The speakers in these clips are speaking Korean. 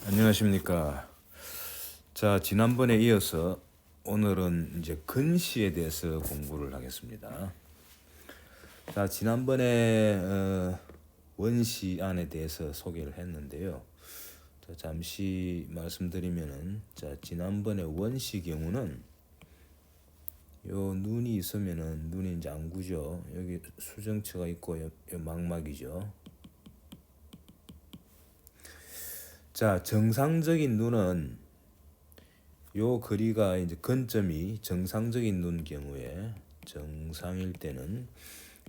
안녕하십니까. 자, 지난번에 이어서 오늘은 이제 근시에 대해서 공부를 하겠습니다. 자, 지난번에 원시안에 대해서 소개를 했는데요. 자, 잠시 말씀드리면은, 자, 지난번에 원시 경우는 요 눈이 있으면은 눈이 이제 안구죠. 여기 수정체가 있고 요 망막이죠. 자, 정상적인 눈은 요 거리가 이제 근점이 정상적인 눈 경우에 정상일 때는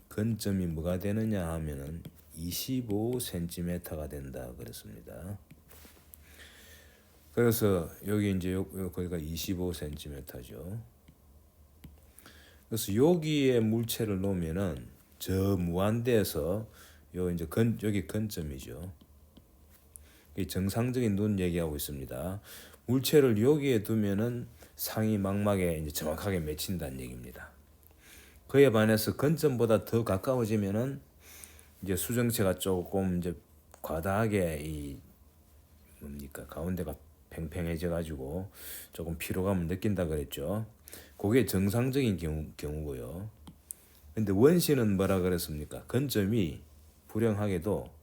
근점이 뭐가 되느냐 하면은 25cm가 된다 그랬습니다. 그래서 여기 이제 요 거리가 25cm죠. 그래서 여기에 물체를 놓으면은 저 무한대에서 요 이제 여기 근점이죠. 정상적인 눈 얘기하고 있습니다. 물체를 여기에 두면은 상이 망막에 이제 정확하게 맺힌다는 얘기입니다. 그에 반해서 근점보다 더 가까워지면은 이제 수정체가 조금 이제 과다하게 이 뭡니까 가운데가 팽팽해져 가지고 조금 피로감을 느낀다 그랬죠. 그게 정상적인 경우고요. 근데 원시는 뭐라 그랬습니까? 근점이 불행하게도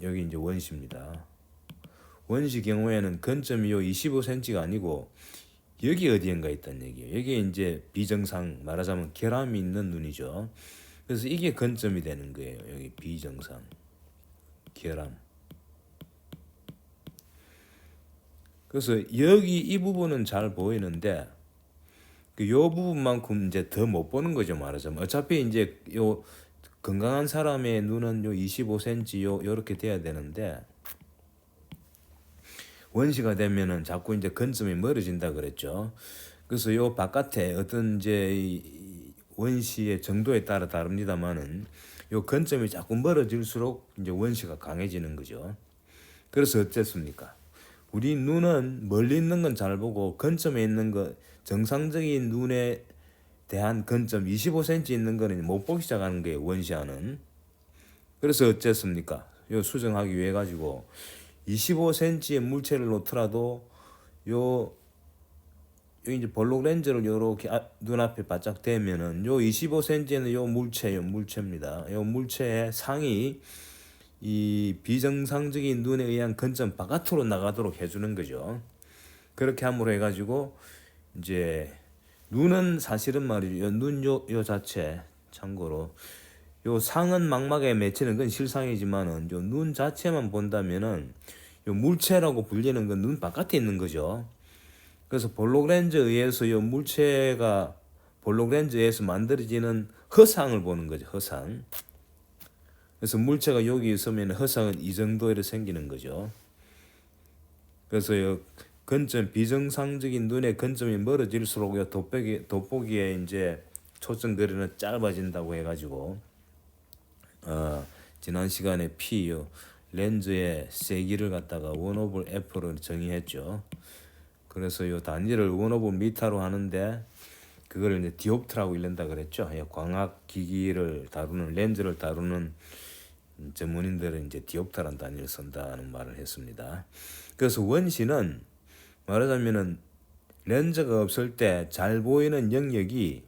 여기 이제 원시입니다. 원시 경우에는 근점이 요 25cm가 아니고 여기 어디엔가 있다는 얘기예요. 여기에 이제 비정상, 말하자면 결함이 있는 눈이죠. 그래서 이게 근점이 되는 거예요. 여기 비정상, 결함. 그래서 여기 이 부분은 잘 보이는데 요 부분만큼 이제 더 못 보는 거죠. 말하자면 어차피 이제 요 건강한 사람의 눈은 요 25cm 요렇게 돼야 되는데 원시가 되면은 자꾸 이제 근점이 멀어진다 그랬죠. 그래서 요 바깥에 어떤 이제 이 원시의 정도에 따라 다릅니다만은 요 근점이 자꾸 멀어질수록 이제 원시가 강해지는 거죠. 그래서 어쨌습니까? 우리 눈은 멀리 있는 건 잘 보고 근점에 있는 거 정상적인 눈에 대한 근점 25cm 있는 거는 못 보기 시작하는 거예요. 원시화는. 그래서 어쨌습니까? 요 수정하기 위해 가지고 25cm의 물체를 놓더라도 요 이제 볼록 렌즈를 요렇게 눈앞에 바짝 대면은 요 25cm는 요 물체입니다. 요 물체의 상이 이 비정상적인 눈에 의한 근점 바깥으로 나가도록 해주는 거죠. 그렇게 함으로 해가지고 이제 눈은 사실은 말이죠. 요 자체 참고로 요 상은 망막에 맺히는 건 실상이지만은 요 눈 자체만 본다면은 요 물체라고 불리는 건 눈 바깥에 있는 거죠. 그래서 볼록 렌즈에 의해서 요 물체가 볼록 렌즈에서 만들어지는 허상을 보는 거죠. 허상. 그래서 물체가 여기 있으면 허상은 이 정도로 생기는 거죠. 그래서 요 근점 비정상적인 눈의 근점이 멀어질수록 요 돋보기에 이제 초점거리는 짧아진다고 해가지고 지난 시간에 P요 렌즈의 세기를 갖다가 1/F로 정의했죠. 그래서 요 단위를 1/m로 하는데 그걸 이제 디옵트라고 읽는다 그랬죠. 광학 기기를 다루는 렌즈를 다루는 전문인들은 이제 디옵트라는 단위를 쓴다는 말을 했습니다. 그래서 원시는 말하자면은 렌즈가 없을 때 잘 보이는 영역이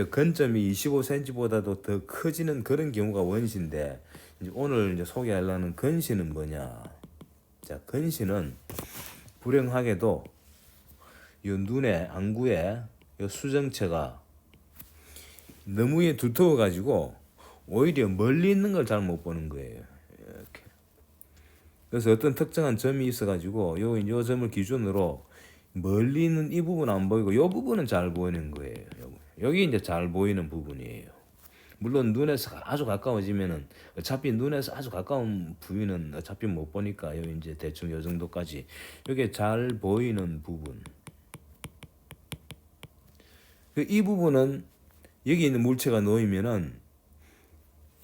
근점이 25cm보다도 더 커지는 그런 경우가 원시인데 이제 오늘 이제 소개하려는 근시는 뭐냐? 자, 근시는 불행하게도 이 눈의 안구에 이 수정체가 너무 두터워 가지고 오히려 멀리 있는 걸 잘 못 보는 거예요. 이렇게. 그래서 어떤 특정한 점이 있어 가지고 요 점을 기준으로 멀리 있는 이 부분 안 보이고 요 부분은 잘 보이는 거예요. 여기 이제 잘 보이는 부분이에요. 물론 눈에서 아주 가까워지면은 어차피 눈에서 아주 가까운 부위는 어차피 못 보니까 요 이제 대충 요 정도까지 이게 잘 보이는 부분. 이 부분은 여기 있는 물체가 놓이면은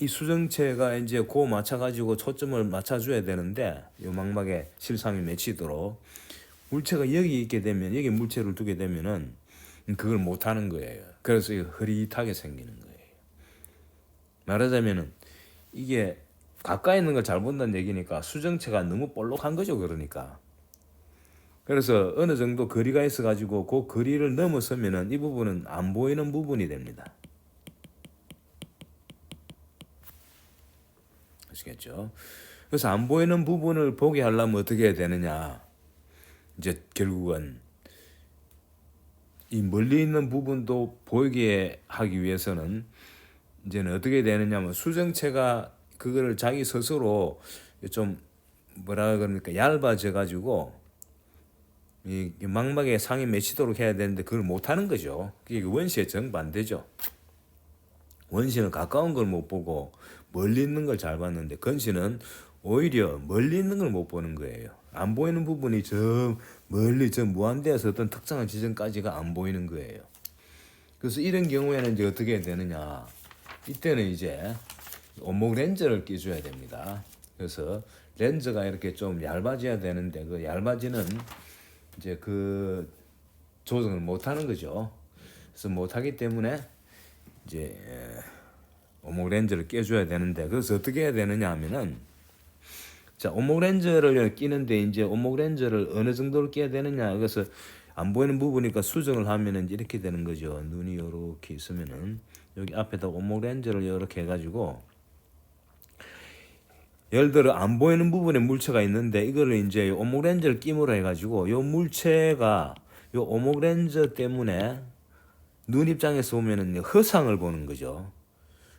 이 수정체가 이제 고 맞춰가지고 초점을 맞춰줘야 되는데 요 망막에 실상이 맺히도록 물체가 여기 있게 되면 여기 물체를 두게 되면은 그걸 못 하는 거예요. 그래서 흐릿하게 생기는 거예요. 말하자면은 이게 가까이 있는 걸 잘 본다는 얘기니까 수정체가 너무 볼록한 거죠. 그러니까. 그래서 어느 정도 거리가 있어 가지고 그 거리를 넘어서면은 이 부분은 안 보이는 부분이 됩니다. 아시겠죠? 그래서 안 보이는 부분을 보게 하려면 어떻게 해야 되느냐? 이제 결국은 이 멀리 있는 부분도 보이게 하기 위해서는 이제는 어떻게 되느냐면 수정체가 그거를 자기 스스로 좀 뭐라 그럽니까? 얇아져 가지고 이 망막에 상이 맺히도록 해야 되는데 그걸 못 하는 거죠. 그게 원시의 정반대죠. 원시는 가까운 걸 못 보고 멀리 있는 걸 잘 봤는데 건시는 오히려 멀리 있는 걸 못 보는 거예요. 안 보이는 부분이 저 멀리 저 무한대에서 어떤 특정한 지점까지가 안 보이는 거예요. 그래서 이런 경우에는 이제 어떻게 해야 되느냐? 이때는 이제 원목 렌즈를 끼줘야 됩니다. 그래서 렌즈가 이렇게 좀 얇아져야 되는데 그 얇아지는 이제 그 조정을 못 하는 거죠. 그래서 못 하기 때문에 이제 원목 렌즈를 끼줘야 되는데 그래서 어떻게 해야 되느냐 하면은 자, 원목 렌즈를 끼는데 이제 원목 렌즈를 어느 정도로 끼야 되느냐. 그래서 안 보이는 부분이니까 수정을 하면은 이렇게 되는 거죠. 눈이 이렇게 있으면은 여기 앞에다 원목 렌즈를 이렇게 해가지고 예를 들어 안 보이는 부분에 물체가 있는데 이거를 이제 원목 렌즈를 끼므로 해가지고 요 물체가 요 원목 렌즈 때문에 눈 입장에서 보면은 허상을 보는 거죠.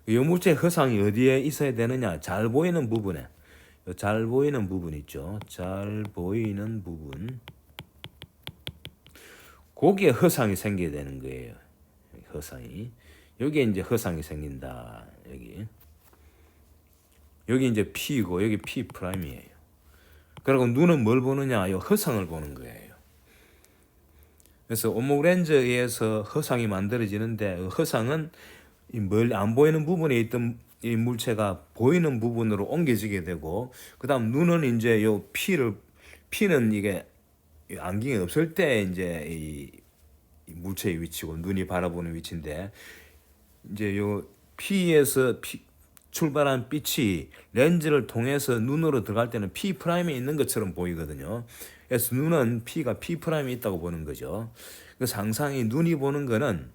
요 물체의 허상이 어디에 있어야 되느냐? 잘 보이는 부분에. 잘 보이는 부분 있죠. 잘 보이는 부분. 거기에 허상이 생겨야 되는 거예요. 허상이. 여기에 이제 허상이 생긴다. 여기 이제 P이고 여기 P 프라임이에요. 그리고 눈은 뭘 보느냐? 이 허상을 보는 거예요. 그래서 원목 렌즈에 의해서 허상이 만들어지는데 그 허상은 이 멀리 안 보이는 부분에 있던 이 물체가 보이는 부분으로 옮겨지게 되고 그다음 눈은 이제 요 P는 이게 안경이 없을 때 이제 이 물체의 위치고 눈이 바라보는 위치인데 이제 요 P에서 출발한 빛이 렌즈를 통해서 눈으로 들어갈 때는 P 프라임에 있는 것처럼 보이거든요. 그래서 눈은 P가 P 프라임에 있다고 보는 거죠. 그래서 항상 이 눈이 보는 거는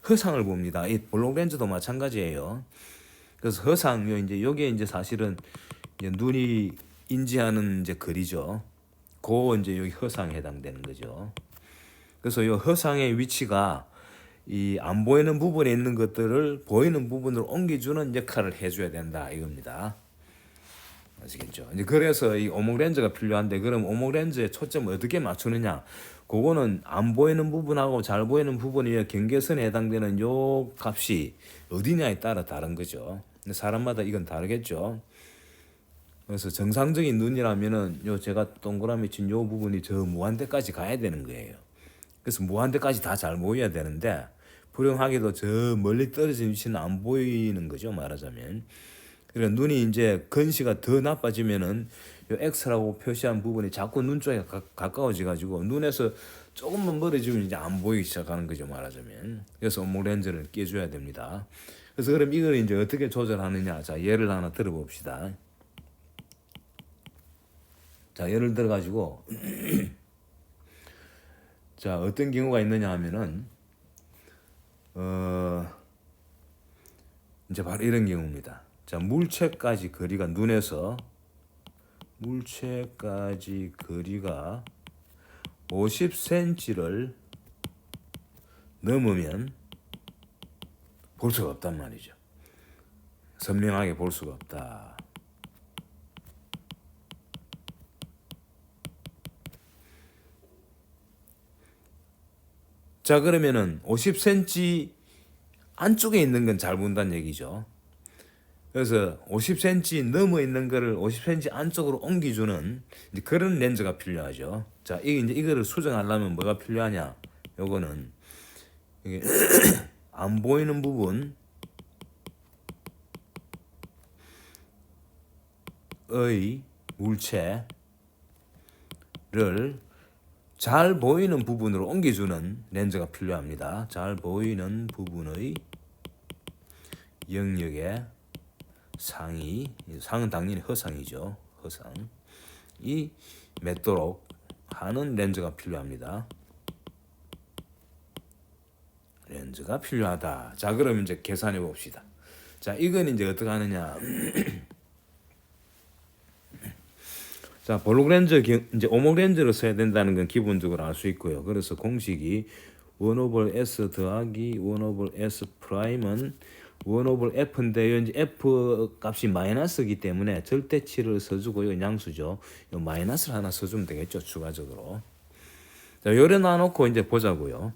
허상을 봅니다. 이 볼록 렌즈도 마찬가지예요. 그래서 허상, 이제 요게 이제 사실은 이제 눈이 인지하는 이제 거리죠. 그 이제 여기 허상에 해당되는 거죠. 그래서 요 허상의 위치가 이 안 보이는 부분에 있는 것들을 보이는 부분으로 옮겨주는 역할을 해줘야 된다 이겁니다. 아시겠죠? 이제 그래서 이 오목 렌즈가 필요한데 그럼 오목 렌즈에 초점을 어떻게 맞추느냐? 그거는 안 보이는 부분하고 잘 보이는 부분이 경계선에 해당되는 요 값이 어디냐에 따라 다른 거죠. 근데 사람마다 이건 다르겠죠. 그래서 정상적인 눈이라면은 요 제가 동그라미 친 요 부분이 저 무한대까지 가야 되는 거예요. 그래서 무한대까지 다 잘 보여야 되는데 불행하게도 저 멀리 떨어진 위치는 안 보이는 거죠. 말하자면. 그러니까 눈이 이제 건시가 더 나빠지면은 요 X라고 표시한 부분이 자꾸 눈 쪽에 가까워져 가지고 눈에서 조금만 멀어지면 이제 안 보이기 시작하는 거죠. 말하자면. 그래서 원목 렌즈를 끼줘야 됩니다. 그래서 그럼 이걸 이제 어떻게 조절하느냐? 자, 예를 하나 들어봅시다. 자, 예를 들어 가지고 자, 어떤 경우가 있느냐 하면은 이제 바로 이런 경우입니다. 자, 물체까지 거리가 눈에서 물체까지 거리가 50cm를 넘으면 볼 수가 없단 말이죠. 선명하게 볼 수가 없다. 자, 그러면은 50cm 안쪽에 있는 건 잘 본다는 얘기죠. 그래서 50cm 넘어 있는 거를 50cm 안쪽으로 옮겨주는 이제 그런 렌즈가 필요하죠. 자, 이게 이제 이거를 수정하려면 뭐가 필요하냐? 요거는 이게 안 보이는 부분의 물체를 잘 보이는 부분으로 옮겨주는 렌즈가 필요합니다. 잘 보이는 부분의 영역에 상은 당연히 허상이죠. 허상이 맺도록 하는 렌즈가 필요합니다. 렌즈가 필요하다. 자, 그러면 이제 계산해 봅시다. 자, 이건 이제 어떻게 하느냐. 자, 볼록 렌즈 이제 오목 렌즈를 써야 된다는 건 기본적으로 알 수 있고요. 그래서 공식이 1/s 더하기 1/s 프라임은 1/f인데 이제 f 값이 마이너스이기 때문에 절대치를 써주고요. 양수죠. 요 마이너스를 하나 써주면 되겠죠. 추가적으로. 자, 요래 놔놓고 이제 보자고요.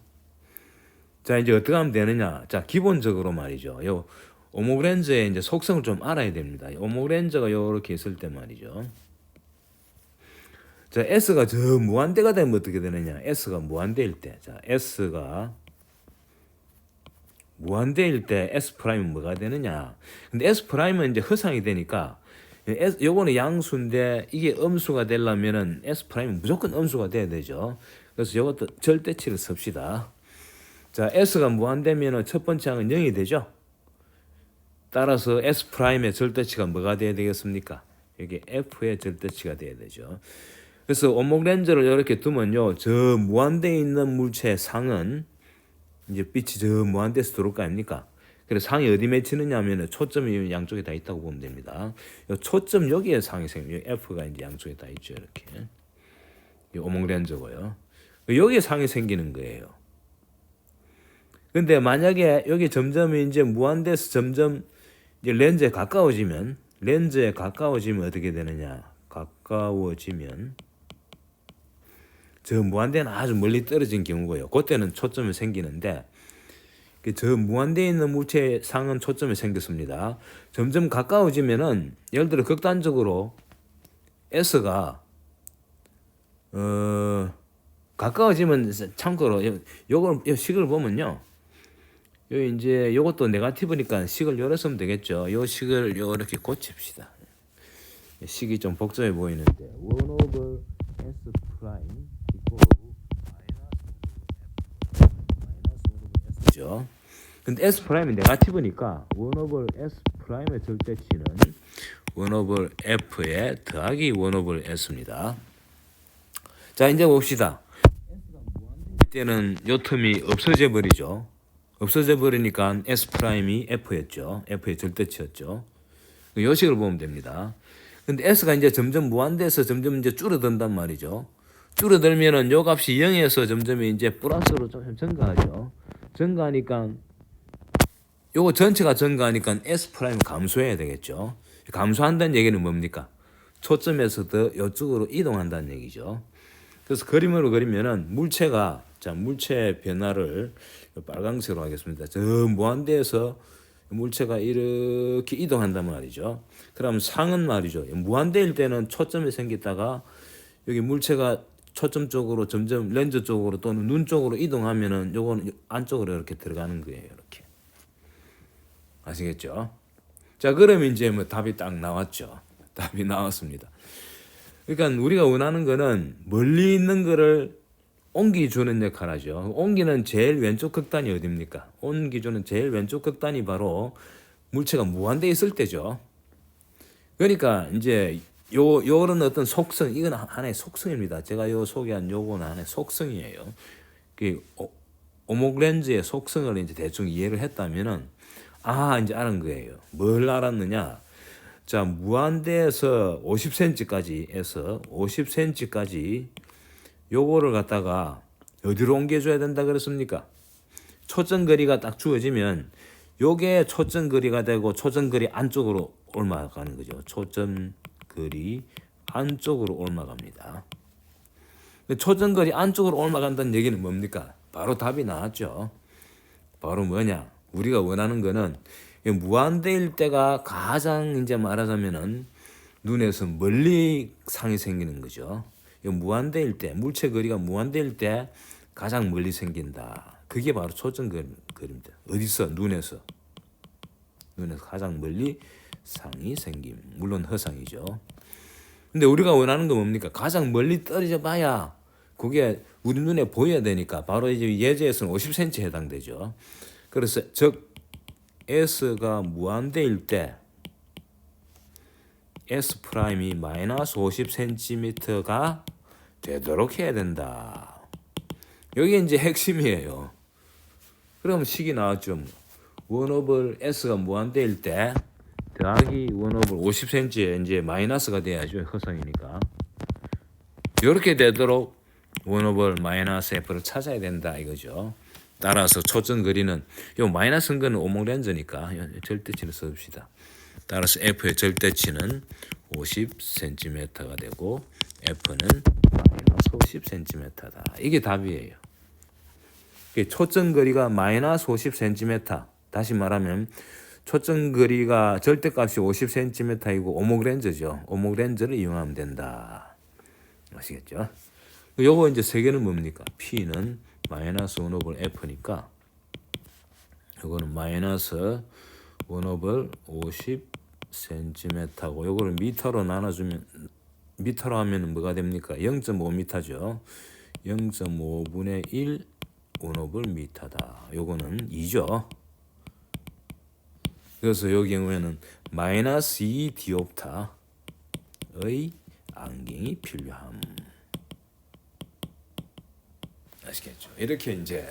자, 이제 어떻게 하면 되느냐. 자, 기본적으로 말이죠. 요 오목 렌즈의 이제 속성을 좀 알아야 됩니다. 오목 렌즈가 요렇게 있을 때 말이죠. 자, S가 저 무한대가 되면 어떻게 되느냐. S가 무한대일 때. 자, S가 무한대일 때 S 프라임은 뭐가 되느냐. 근데 S 프라임은 이제 허상이 되니까 요거는 양수인데 이게 음수가 되려면은 S 프라임은 무조건 음수가 돼야 되죠. 그래서 요것도 절대치를 씁시다. 자, S가 무한대면은 첫 번째 항은 0이 되죠. 따라서 S 프라임의 절대치가 뭐가 돼야 되겠습니까? 이게 F의 절대치가 돼야 되죠. 그래서 오목 렌즈를 이렇게 두면요, 저 무한대에 있는 물체의 상은 이제 빛이 저 무한대에서 들어올 거 아닙니까? 그래서 상이 어디 맺히느냐 하면은 초점이 양쪽에 다 있다고 보면 됩니다. 요 초점 여기에 상이 생겨요. F가 이제 양쪽에 다 있죠, 이렇게. 이 오목 렌즈고요. 여기에 상이 생기는 거예요. 근데 만약에 여기 점점 이제 무한대에서 점점 이제 렌즈에 가까워지면 어떻게 되느냐? 가까워지면 저 무한대는 아주 멀리 떨어진 경우고요. 그때는 초점이 생기는데 저 무한대에 있는 물체의 상은 초점이 생겼습니다. 점점 가까워지면은 예를 들어 극단적으로 S가 가까워지면 참고로 요걸 식을 보면요. 요 이제 요것도 네거티브니까 식을 요래 쓰면 되겠죠. 요 식을 요렇게 고칩시다. 식이 좀 복잡해 보이는데 1/s 프라임 죠. 근데 S 프라임이 네거티브니까 1/s 프라임의 절대치는 1/f에 더하기 1/s입니다. 자, 이제 봅시다. S가 무한대일 때는 요 틈이 없어져 버리죠. 없어져 버리니까 S 프라임이 F였죠. F의 절대치였죠. 요 식을 보면 됩니다. 근데 S가 이제 점점 무한대에서 점점 이제 줄어든단 말이죠. 줄어들면은 요 값이 0에서 점점 이제 플러스로 좀 증가하죠. 증가하니까 요거 전체가 증가하니까 S 프라임 감소해야 되겠죠. 감소한다는 얘기는 뭡니까? 초점에서 더 이쪽으로 이동한다는 얘기죠. 그래서 그림으로 그리면은 물체 변화를 빨강색으로 하겠습니다. 저 무한대에서 물체가 이렇게 이동한단 말이죠. 그럼 상은 말이죠. 무한대일 때는 초점이 생겼다가 여기 물체가 초점 쪽으로 점점 렌즈 쪽으로 또는 눈 쪽으로 이동하면은 요거는 안쪽으로 이렇게 들어가는 거예요. 이렇게. 아시겠죠? 자, 그러면 이제 뭐 답이 딱 나왔죠. 답이 나왔습니다. 그러니까 우리가 원하는 거는 멀리 있는 거를 옮기주는 역할을 하죠. 옮기는 제일 왼쪽 극단이 어딥니까? 옮기주는 제일 왼쪽 극단이 바로 물체가 무한대에 있을 때죠. 그러니까 이제 요런 어떤 속성, 이건 하나의 속성입니다. 제가 요 소개한 요거는 하나의 속성이에요. 그 오목 렌즈의 속성을 이제 대충 이해를 했다면은 이제 아는 거예요. 뭘 알았느냐? 자, 무한대에서 50cm까지 요거를 갖다가 어디로 옮겨줘야 된다 그랬습니까? 초점거리가 딱 주어지면 요게 초점거리가 되고 초점거리 안쪽으로 올라가는 거죠. 초점거리 안쪽으로 올라갑니다. 초점거리 안쪽으로 올라간다는 얘기는 뭡니까? 바로 답이 나왔죠. 바로 뭐냐? 우리가 원하는 거는 무한대일 때가 가장 이제 말하자면은 눈에서 멀리 상이 생기는 거죠. 무한대일 때, 물체 거리가 무한대일 때 가장 멀리 생긴다. 그게 바로 초점거리입니다. 어디서? 눈에서 가장 멀리 상이 생김. 물론 허상이죠. 근데 우리가 원하는 건 뭡니까? 가장 멀리 떨어져 봐야 그게 우리 눈에 보여야 되니까 바로 이제 예제에서는 50cm에 해당되죠. 그래서 즉 S가 무한대일 때 S 프라임이 마이너스 50cm가 되도록 해야 된다. 여기 이제 핵심이에요. 그럼 식이 나왔죠. 1 S가 무한대일 때 더하기 1 50cm에 이제 마이너스가 돼야죠. 허성이니까. 이렇게 되도록 1 마이너스 F를 찾아야 된다 이거죠. 따라서 초점 거리는 요 마이너스 거는 오목렌즈니까 절대치를 써줍시다. 따라서 F의 절대치는 50cm가 되고 F는 마이너스 50cm다. 이게 답이에요. 초점 거리가 마이너스 50cm. 다시 말하면 초점 거리가 절대값이 50cm이고 오목렌즈죠. 오목렌즈를 이용하면 된다. 아시겠죠? 요거 이제 세 개는 뭡니까? P는 마이너스 1 오버 F니까 요거는 마이너스 1 오버 50cm고 요거를 미터로 나눠주면 미터로 하면 뭐가 됩니까? 0.5m죠. 0.5분의 1 1 오버 미터다. 요거는 2죠. 그래서 요 경우에는 마이너스 2 디옵타의 안경이 필요함. 아시겠죠? 이렇게 이제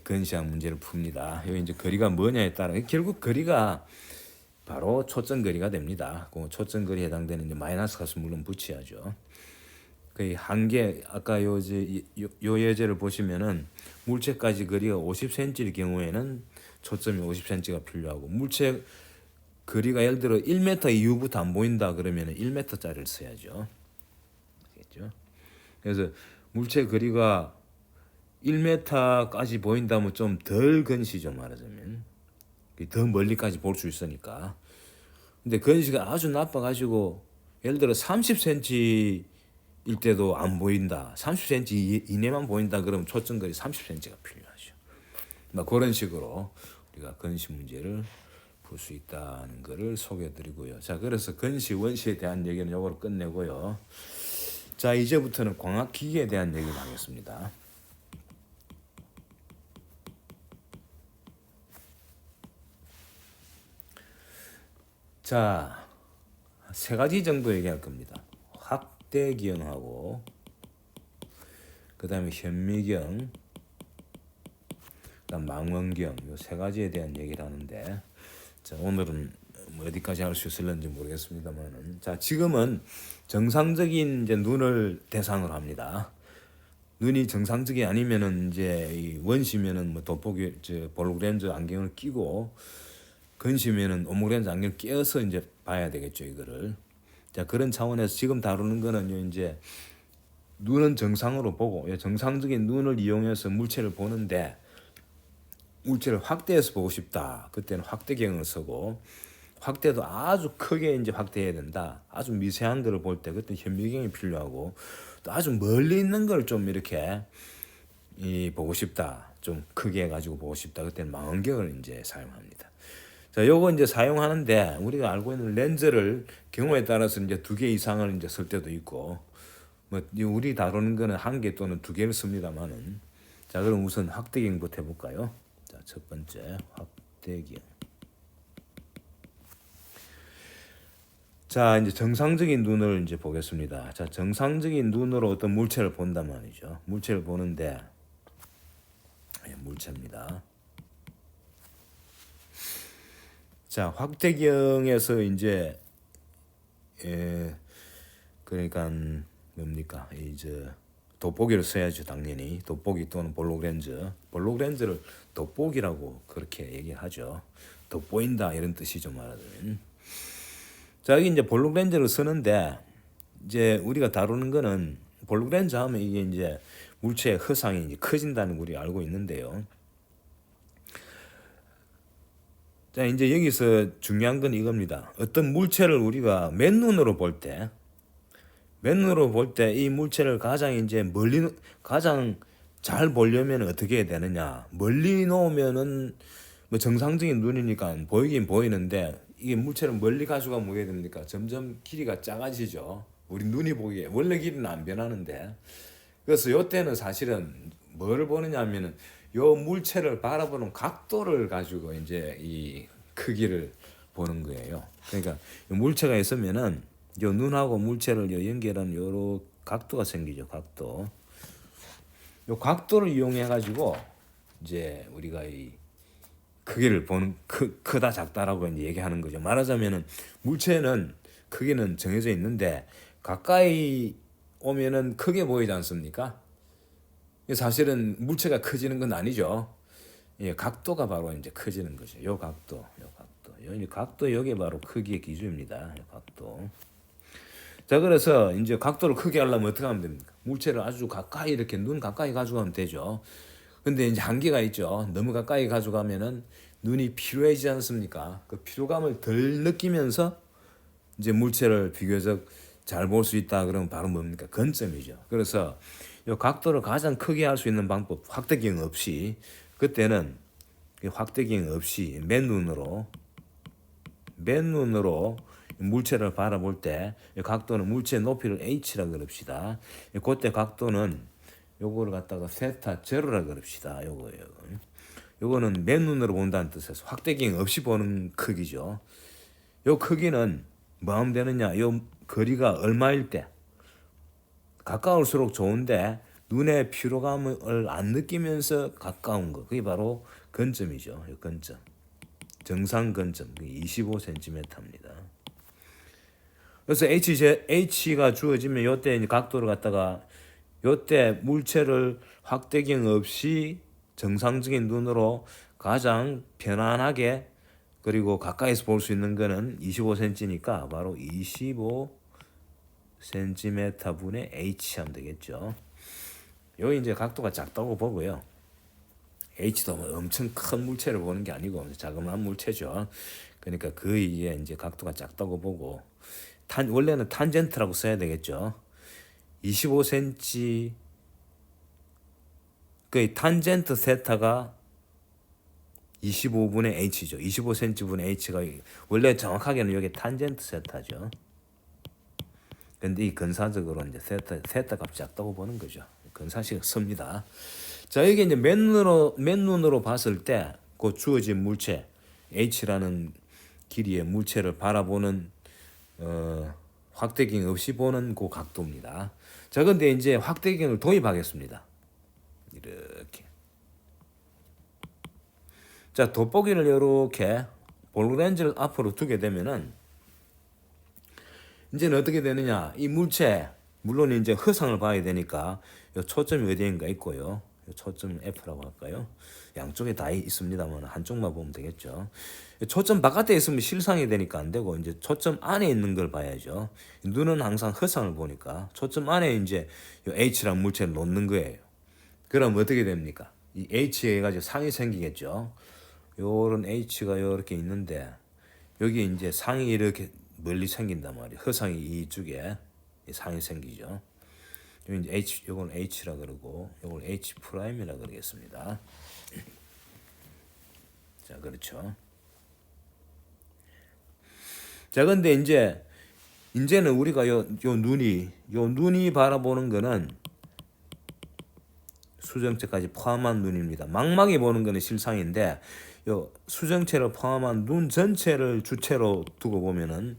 근시학 문제를 풉니다. 여기 이제 거리가 뭐냐에 따라 결국 거리가 바로 초점 거리가 됩니다. 그 초점 거리에 해당되는 이제 마이너스 값을 물론 붙여야죠. 거의 한계 아까 요 예제를 보시면은 물체까지 거리가 50cm일 경우에는 초점이 50cm가 필요하고 물체 거리가 예를 들어 1m 이후부터 안 보인다 그러면 1m짜리를 써야죠. 알겠죠? 그래서 물체 거리가 1m까지 보인다면 좀 덜 건시죠 말하자면 더 멀리까지 볼 수 있으니까. 근데 건시가 아주 나빠가지고 예를 들어 30cm 일 때도 안 보인다. 30cm 이내만 보인다 그러면 초점거리 30cm가 필요하죠. 막 그런 식으로 우리가 건시 문제를 풀 수 있다는 것을 소개해드리고요. 자, 그래서 건시 원시에 대한 얘기는 이거로 끝내고요. 자, 이제부터는 광학기기에 대한 얘기를 하겠습니다. 자, 세 가지 정도 얘기할 겁니다. 확대경하고 그 다음에 현미경, 그다음 망원경 이 세 가지에 대한 얘기를 하는데 자, 오늘은 뭐 어디까지 할 수 있을는지 모르겠습니다만은 자, 지금은 정상적인 이제 눈을 대상으로 합니다. 눈이 정상적이 아니면은 이제 이 원시면은 뭐 돋보기 볼록렌즈 안경을 끼고 건시면은 오목렌즈 안경을 끼워서 이제 봐야 되겠죠 이거를. 자, 그런 차원에서 지금 다루는 거는 이제 눈은 정상으로 보고 정상적인 눈을 이용해서 물체를 보는데 물체를 확대해서 보고 싶다. 그때는 확대경을 쓰고 확대도 아주 크게 이제 확대해야 된다. 아주 미세한 거를 볼 때 그때 현미경이 필요하고 또 아주 멀리 있는 걸 좀 이렇게 보고 싶다. 좀 크게 해가지고 보고 싶다. 그때는 망원경을 이제 사용합니다. 자, 요거 이제 사용하는데 우리가 알고 있는 렌즈를 경우에 따라서 이제 2개 이상을 이제 쓸 때도 있고 뭐 우리 다루는 거는 1개 또는 2개를 씁니다만은 자, 그럼 우선 확대경부터 해볼까요? 자, 첫 번째 확대경. 자, 이제 정상적인 눈을 이제 보겠습니다. 자, 정상적인 눈으로 어떤 물체를 본단 말이죠. 물체를 보는데 물체입니다. 자, 확대경에서 이제 그러니까 뭡니까 이제 돋보기를 써야죠 당연히. 돋보기 또는 볼록렌즈. 볼록렌즈를 돋보기라고 그렇게 얘기하죠. 돋보인다 이런 뜻이죠 말하자면. 자, 여기 이제 볼록렌즈를 쓰는데 이제 우리가 다루는 거는 볼록렌즈 하면 이게 이제 물체의 허상이 이제 커진다는 걸 우리 알고 있는데요. 자, 이제 여기서 중요한 건 이겁니다. 어떤 물체를 우리가 맨눈으로 볼 때, 맨눈으로 볼 때 이 물체를 가장 이제 가장 잘 보려면 어떻게 해야 되느냐. 멀리 놓으면은 뭐 정상적인 눈이니까 보이긴 보이는데 이게 물체를 멀리 가져가면 뭐가 됩니까? 점점 길이가 작아지죠. 우리 눈이 보기에 원래 길이는 안 변하는데. 그래서 이때는 사실은 뭐를 보느냐 하면은 요 물체를 바라보는 각도를 가지고 이제 이 크기를 보는 거예요. 그러니까 물체가 있으면은 요 눈하고 물체를 요 연결하는 요런 각도가 생기죠. 각도. 요 각도를 이용해 가지고 이제 우리가 이 크기를 보는 크다 작다라고 이제 얘기하는 거죠. 말하자면은 물체는 크기는 정해져 있는데 가까이 오면은 크게 보이지 않습니까? 사실은 물체가 커지는 건 아니죠. 예, 각도가 바로 이제 커지는 거죠. 요 각도, 요 각도, 요 각도 여기 바로 크기의 기준입니다. 요 각도. 자, 그래서 이제 각도를 크게 하려면 어떻게 하면 됩니까? 물체를 아주 가까이 이렇게 눈 가까이 가져가면 되죠. 근데 이제 한계가 있죠. 너무 가까이 가져가면은 눈이 피로해지지 않습니까? 그 피로감을 덜 느끼면서 이제 물체를 비교적 잘 볼 수 있다 그러면 바로 뭡니까? 근점이죠. 그래서 이 각도를 가장 크게 할 수 있는 방법, 확대경 없이 그때는 확대경 없이 맨눈으로 물체를 바라볼 때 각도는 물체의 높이를 h라 그럽시다. 그때 각도는 요거를 갖다가 세타 제로라 그럽시다. 요거는 맨눈으로 본다는 뜻에서 확대경 없이 보는 크기죠. 요 크기는 뭐 하면 되느냐? 요 거리가 얼마일 때 가까울수록 좋은데 눈의 피로감을 안 느끼면서 가까운 거. 그게 바로 근점이죠. 요 근점. 정상 근점 25cm입니다. 그래서 H가 주어지면 요때 이제 각도를 갖다가 요때 물체를 확대경 없이 정상적인 눈으로 가장 편안하게 그리고 가까이서 볼 수 있는 거는 25cm니까 바로 25cm 분의 H 하면 되겠죠. 요 이제 각도가 작다고 보고요. H도 뭐 엄청 큰 물체를 보는 게 아니고 자그마한 물체죠. 그러니까 그 이제 각도가 작다고 보고 원래는 탄젠트라고 써야 되겠죠. 25cm 그 탄젠트 세타가 25분의 h죠. 25cm 분의 h가 원래 정확하게는 이게 탄젠트 세타죠. 근데 이 근사적으로 이제 세타 값이 작다고 보는 거죠. 근사식 씁니다. 자, 이게 이제 맨눈으로 봤을 때 그 주어진 물체 h라는 길이의 물체를 바라보는 확대경 없이 보는 그 각도입니다. 자, 근데 이제 확대경을 도입하겠습니다. 이렇게. 자, 돋보기를 이렇게 볼렌즈를 앞으로 두게 되면은 이제는 어떻게 되느냐? 이 물체 물론 이제 허상을 봐야 되니까 요 초점이 어디인가 있고요. 요 초점 F라고 할까요? 양쪽에 다 있습니다만 한쪽만 보면 되겠죠. 초점 바깥에 있으면 실상이 되니까 안 되고 이제 초점 안에 있는 걸 봐야죠. 눈은 항상 허상을 보니까 초점 안에 이제 요 H라는 물체를 놓는 거예요. 그럼 어떻게 됩니까? 이 H에 가지고 상이 생기겠죠. 요런 H가 요렇게 있는데 여기 이제 상이 이렇게 멀리 생긴단 말이에요. 허상이 이쪽에 상이 생기죠. 여기 이제 요건 H라 그러고 요걸 H 프라임이라 그러겠습니다. 자, 그렇죠. 자, 근데 이제는 우리가 요 눈이 바라보는 거는 수정체까지 포함한 눈입니다. 망망이 보는 거는 실상인데 요 수정체를 포함한 눈 전체를 주체로 두고 보면은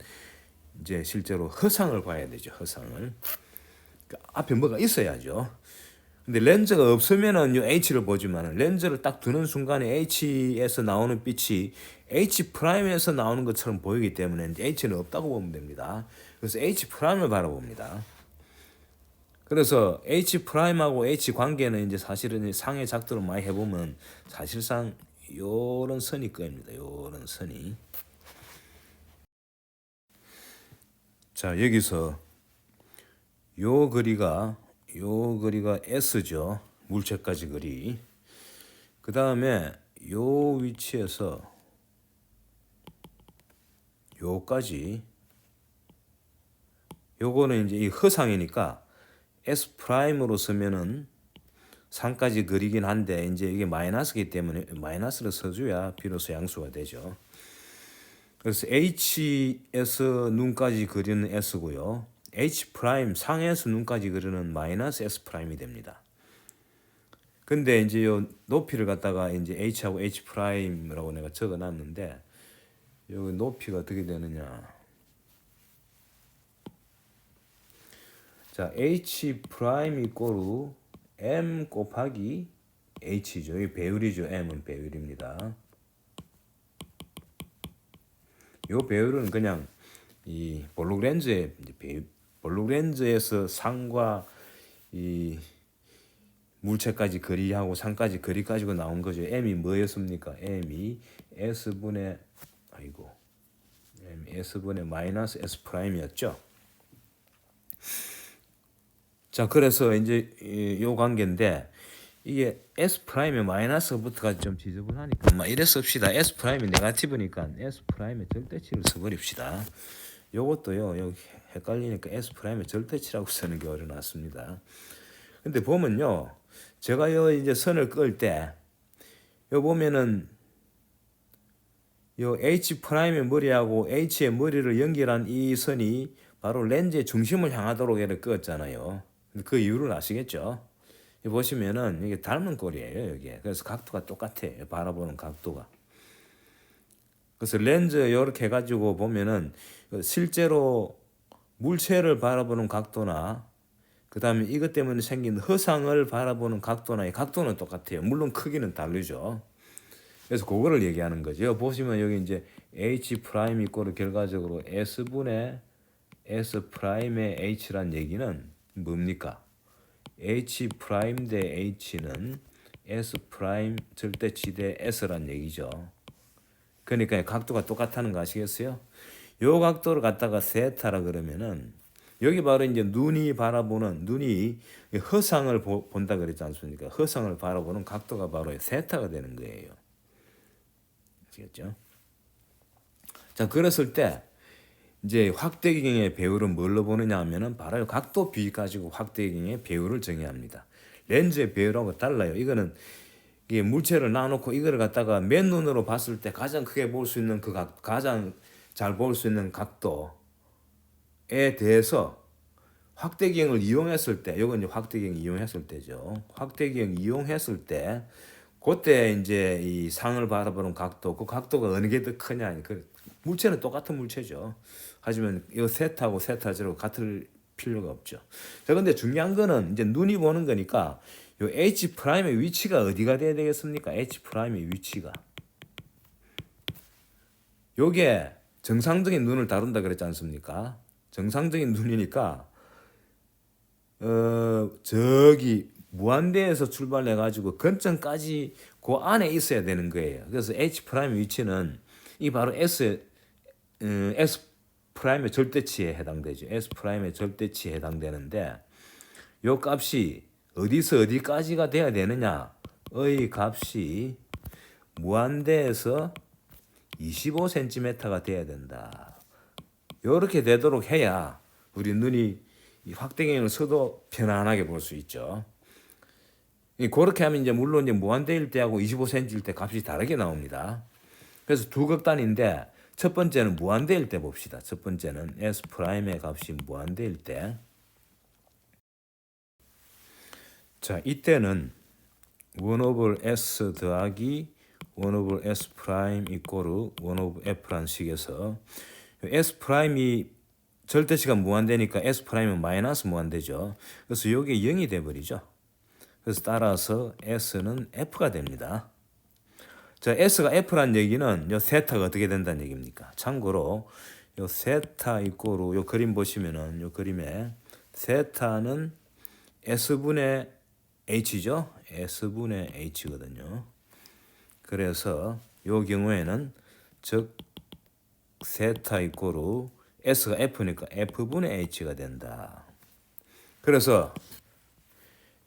이제 실제로 허상을 봐야 되죠. 허상을. 앞에 뭐가 있어야죠. 근데 렌즈가 없으면은 요 H를 보지만 렌즈를 딱 두는 순간에 H에서 나오는 빛이 H 프라임에서 나오는 것처럼 보이기 때문에 H는 없다고 보면 됩니다. 그래서 H 프라임을 바라봅니다. 그래서 H 프라임하고 H 관계는 이제 사실은 상의 작도를 많이 해보면 사실상 요런 선이 끄입니다. 요런 선이. 자, 여기서 요 거리가 S죠. 물체까지 거리. 그 다음에 요 위치에서 요까지 요거는 이제 이 허상이니까 S 프라임으로 쓰면은 상까지 그리긴 한데 이제 이게 마이너스이기 때문에 마이너스를 써줘야 비로소 양수가 되죠. 그래서 H에서 눈까지 그리는 S고요. H 프라임 상에서 눈까지 그리는 마이너스 S 프라임이 됩니다. 근데 이제 요 높이를 갖다가 이제 H하고 H 프라임이라고 내가 적어놨는데 여기 높이가 어떻게 되느냐. 자, h 프라임 이꼬르 m 곱하기 h죠. 이 배율이죠. m은 배율입니다. 요 배율은 그냥 이 볼록렌즈에서 상과 이 물체까지 거리하고 상까지 거리 가지고 나온 거죠. m이 뭐였습니까? m이 s분의 s분의 마이너스 s 프라임이었죠. 자, 그래서 이제 요 관계인데 이게 s 프라임의 마이너스부터가 좀 지저분하니까 이래 씁시다. s 프라임이 네거티브니까 s 프라임의 절대치를 써버립시다. 요것도요, 여기 헷갈리니까 s 프라임의 절대치라고 쓰는 게 어려놨습니다. 근데 보면요, 제가 요 이제 선을 끌 때, 요 보면은 요 h 프라임의 머리하고 h의 머리를 연결한 이 선이 바로 렌즈의 중심을 향하도록 이렇게 끄었잖아요. 그 이유를 아시겠죠? 보시면은 이게 닮은 꼴이에요, 여기에. 그래서 각도가 똑같아요. 바라보는 각도가. 그래서 렌즈 이렇게 해가지고 보면은 실제로 물체를 바라보는 각도나 그 다음에 이것 때문에 생긴 허상을 바라보는 각도나 이 각도는 똑같아요. 물론 크기는 다르죠. 그래서 그거를 얘기하는 거죠. 보시면 여기 이제 h 프라임 이꼬르 결과적으로 s분의 s 프라임의 h란 얘기는 뭡니까? h 프라임 대 h는 s 프라임 절대치 대 s란 얘기죠. 그러니까 각도가 똑같다는 거 아시겠어요? 요 각도를 갖다가 세타라 그러면은 여기 바로 이제 눈이 허상을 본다 그랬지 않습니까? 허상을 바라보는 각도가 바로 세타가 되는 거예요. 아시겠죠? 자, 그랬을 때 이제 확대경의 배율은 뭘로 보느냐 하면은 바로 각도 비 가지고 확대경의 배율을 정의합니다. 렌즈의 배율하고 달라요. 이거는 이게 물체를 놔놓고 이거를 갖다가 맨눈으로 봤을 때 가장 크게 볼 수 있는 가장 잘 볼 수 있는 각도에 대해서 확대경을 이용했을 때, 이건 이제 확대경 이용했을 때죠. 확대경 이용했을 때, 그때 이제 이 상을 바라보는 각도, 그 각도가 어느 게 더 크냐. 그 물체는 똑같은 물체죠. 하지만 이 세타하고 세타제로 같을 필요가 없죠. 자, 근데 중요한 거는 이제 눈이 보는 거니까 요 H 프라임의 위치가 어디가 돼야 되겠습니까? H 프라임의 위치가. 요게 정상적인 눈을 다룬다 그랬지 않습니까? 정상적인 눈이니까 저기 무한대에서 출발해 가지고 근점까지 그 안에 있어야 되는 거예요. 그래서 H 프라임의 위치는 이 바로 S 프라임의 절대치에 해당되죠. S 프라임의 절대치에 해당되는데 요 값이 어디서 어디까지가 돼야 되느냐? 의 값이 무한대에서 25cm가 돼야 된다. 요렇게 되도록 해야 우리 눈이 이 확대경을 써도 편안하게 볼 수 있죠. 그렇게 하면 이제 물론 이제 무한대일 때하고 25cm일 때 값이 다르게 나옵니다. 그래서 두 극단인데 첫 번째는 무한대일 때 봅시다. 첫 번째는 S 프라임의 값이 무한대일 때. 자, 이때는 1/s 더하기 1/s 프라임 이꼬르 1/f라는 식에서 S 프라임이 절대치가 무한대니까 S 프라임은 마이너스 무한대죠. 그래서 이게 0이 돼버리죠. 그래서 따라서 S는 F가 됩니다. 자, S가 F란 얘기는 요 세타가 어떻게 된다는 얘기입니까? 참고로 요 세타 이꼬르 요 그림 보시면은 요 그림에 세타는 S분의 H죠. S분의 H거든요. 그래서 요 경우에는 즉 세타 이꼬르 S가 F니까 F분의 H가 된다. 그래서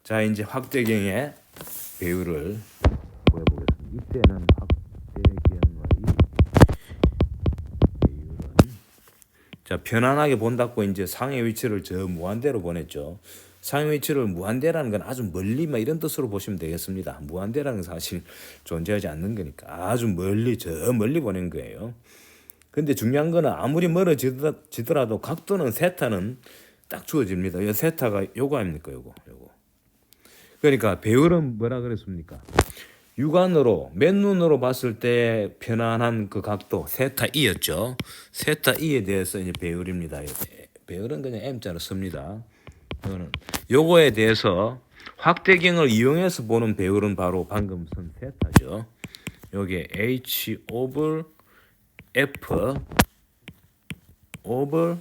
자, 이제 확대경의 배율을 보여보겠습니다. 이때는 확대경의 배율은 자, 편안하게 본다고 이제 상의 위치를 저 무한대로 보냈죠. 상의 위치를 무한대라는 건 아주 멀리 막 이런 뜻으로 보시면 되겠습니다. 무한대라는 건 사실 존재하지 않는 거니까 아주 멀리 저 멀리 보낸 거예요. 근데 중요한 거는 아무리 멀어지더라도 각도는 세타는 딱 주어집니다. 이 세타가 요거 아닙니까? 요거. 그러니까 배율은 뭐라 그랬습니까? 육안으로 맨눈으로 봤을 때 편안한 그 각도 세타 2였죠. 세타 2에 대해서 이제 배열입니다. 배열은 그냥 M자로 씁니다. 요거에 대해서 확대경을 이용해서 보는 배열은 바로 방금 쓴 세타죠. 요게 H 오버 F 오버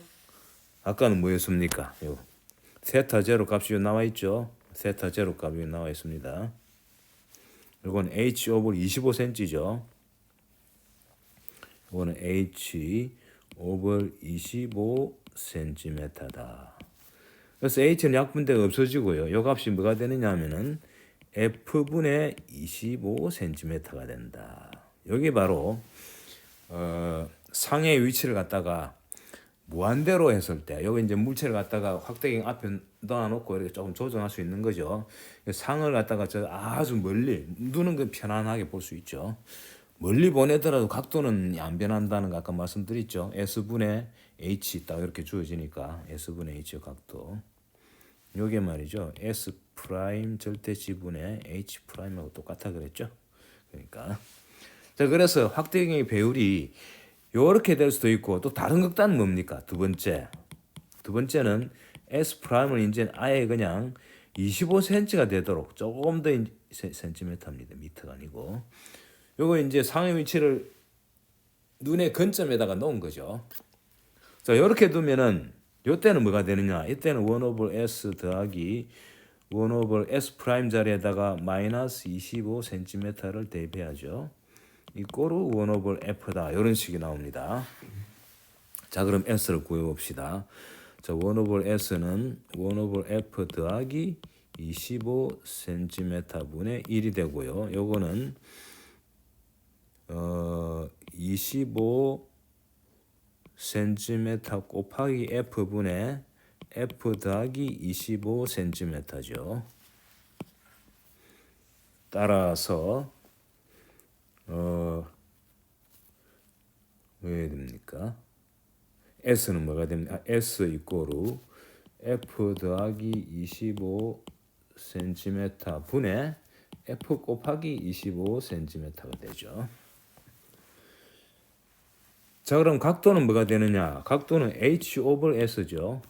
아까는 뭐였습니까? 요 세타 제로 값이 나와 있죠. 세타 제로 값이 나와 있습니다. 이건 H 오버 25cm죠. 이거는 H 오버 25cm다. 그래서 H는 약분대가 없어지고요. 이 값이 뭐가 되느냐 하면은 F분의 25cm가 된다. 여기 바로 상의 위치를 갖다가 무한대로 했을 때 여기 이제 물체를 갖다가 확대경 앞에 넣어놓고 이렇게 조금 조정할 수 있는 거죠. 상을 갖다가 저 아주 멀리 눈은 그 편안하게 볼 수 있죠. 멀리 보내더라도 각도는 안 변한다는 거 아까 말씀드렸죠. S분의 H 딱 이렇게 주어지니까 S분의 H 각도. 요게 말이죠. S 프라임 절대 지분의 H 프라임하고 똑같아 그랬죠. 그러니까 자 그래서 확대경의 배율이 요렇게 될 수도 있고 또 다른 극단은 뭡니까? 두 번째는 S 프라임을 이제 아예 그냥 25cm가 되도록 조금 더 센티미터입니다. 미터가 아니고 요거 이제 상의 위치를 눈의 근점에다가 놓은 거죠. 자 요렇게 두면은 요때는 뭐가 되느냐? 이때는 1 오버 S 더하기 1 오버 S 프라임 자리에다가 마이너스 25cm를 대입해야죠. 이꼬르 1 오버 F다. 이런 식이 나옵니다. 자 그럼 S를 구해봅시다. 자 1 오버 S는 1 오버 F 더하기 25cm 분의 1이 되고요. 요거는 25cm 곱하기 F분의 F 더하기 25cm죠. 따라서 왜 됩니까? S는 뭐가 됩니까? S 이꼬르 F 더하기 25cm 분의 F 곱하기 25cm가 되죠. 자 그럼 각도는 뭐가 되느냐? 각도는 H 오버 S죠.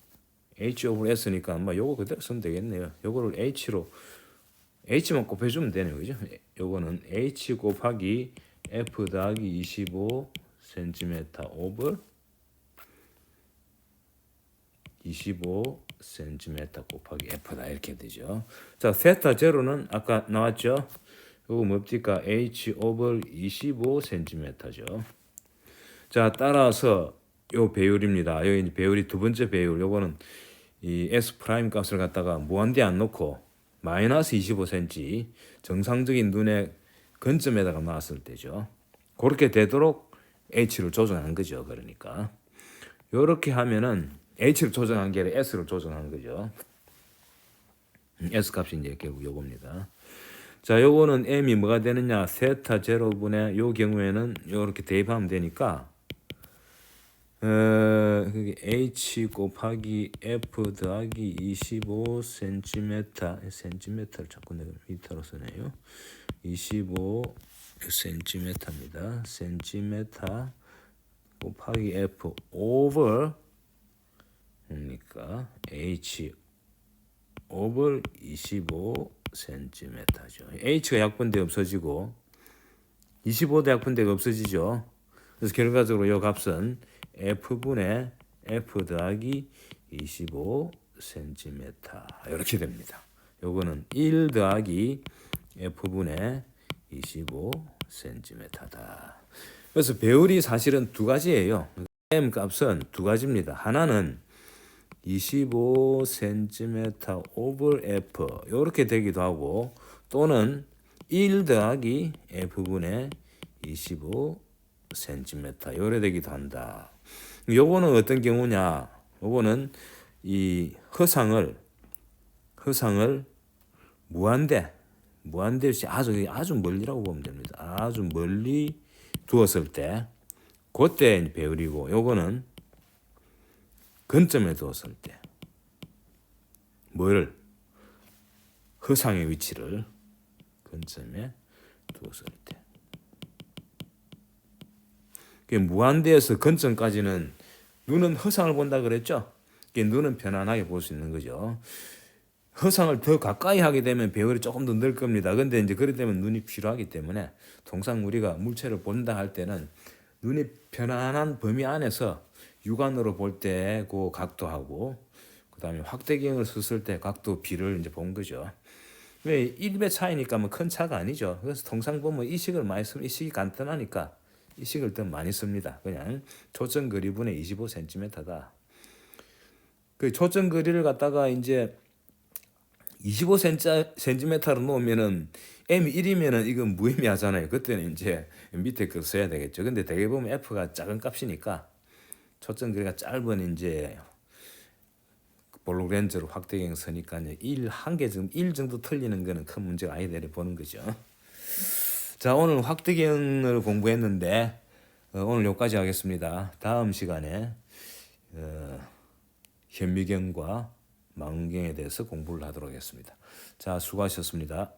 H 오버 S니까 아마 요거 그대로 쓰면 되겠네요. 요거를 H만 곱해주면 되네요. 그죠? 요거는 H 곱하기 F 더하기 25cm 오버 25cm 곱하기 F다. 이렇게 되죠. 자, 세타 제로는 아까 나왔죠? 요거 뭡니까? H 오버 25cm죠. 자, 따라서 요 배율입니다. 여기 배율이 두 번째 배율. 요거는 이 S 프라임 값을 갖다가 무한대 안 놓고 마이너스 25cm 정상적인 눈의 근점에다가 놨을 때죠. 그렇게 되도록 H를 조정한 거죠. 그러니까 이렇게 하면은 H를 조정한 게 아니라 S를 조정한 거죠. S 값이 이제 결국 요겁니다. 자, 요거는 M이 뭐가 되느냐? 세타 제로분의 요 경우에는 요렇게 대입하면 되니까 H 곱하기 F 더하기 25cm 센티미터를 자꾸 내가 미터로 쓰네요. 25cm입니다. 센티미터 곱하기 F 오버 그러니까 H 오버 25cm죠. H가 약분대 없어지고 25도 약분대가 없어지죠. 그래서 결과적으로 이 값은 F분의 F 더하기 25cm 이렇게 됩니다. 요거는 1 더하기 F분의 25cm다. 그래서 배율이 사실은 두 가지예요. M 값은 두 가지입니다. 하나는 25cm over F 이렇게 되기도 하고 또는 1 더하기 F분의 25cm 이래 되기도 한다. 요거는 어떤 경우냐? 요거는 이 허상을 무한대 아주 멀리라고 보면 됩니다. 아주 멀리 두었을 때 그때 배율이고 요거는 근점에 두었을 때 허상의 위치를 근점에 두어서릴 때. 무한대에서 근점까지는 눈은 허상을 본다 그랬죠. 눈은 편안하게 볼 수 있는 거죠. 허상을 더 가까이 하게 되면 배열이 조금 더 늘 겁니다. 근데 이제 그렇게 되면 눈이 피로하기 때문에 통상 우리가 물체를 본다 할 때는 눈이 편안한 범위 안에서 육안으로 볼 때 그 각도하고 그다음에 확대경을 썼을 때 각도 비를 이제 본 거죠. 왜 1배 차이니까 뭐 큰 차가 아니죠. 그래서 통상 보면 이 식을 많이 쓰면 이 식이 간단하니까 이 식을 더 많이 씁니다. 그냥 초점 거리분의 25cm다. 그 초점 거리를 갖다가 이제 25cm로 놓으면은 m이 1이면은 이건 무의미하잖아요. 그때는 이제 밑에 그 써야 되겠죠. 근데 대개 보면 f가 작은 값이니까 초점 거리가 짧은 이제 볼록 렌즈로 확대경 쓰니까요. 1개 정도 1 정도 틀리는 거는 큰 문제가 아니다 보는 거죠. 자, 오늘 확대경을 공부했는데 오늘 여기까지 하겠습니다. 다음 시간에 현미경과 망원경에 대해서 공부를 하도록 하겠습니다. 자, 수고하셨습니다.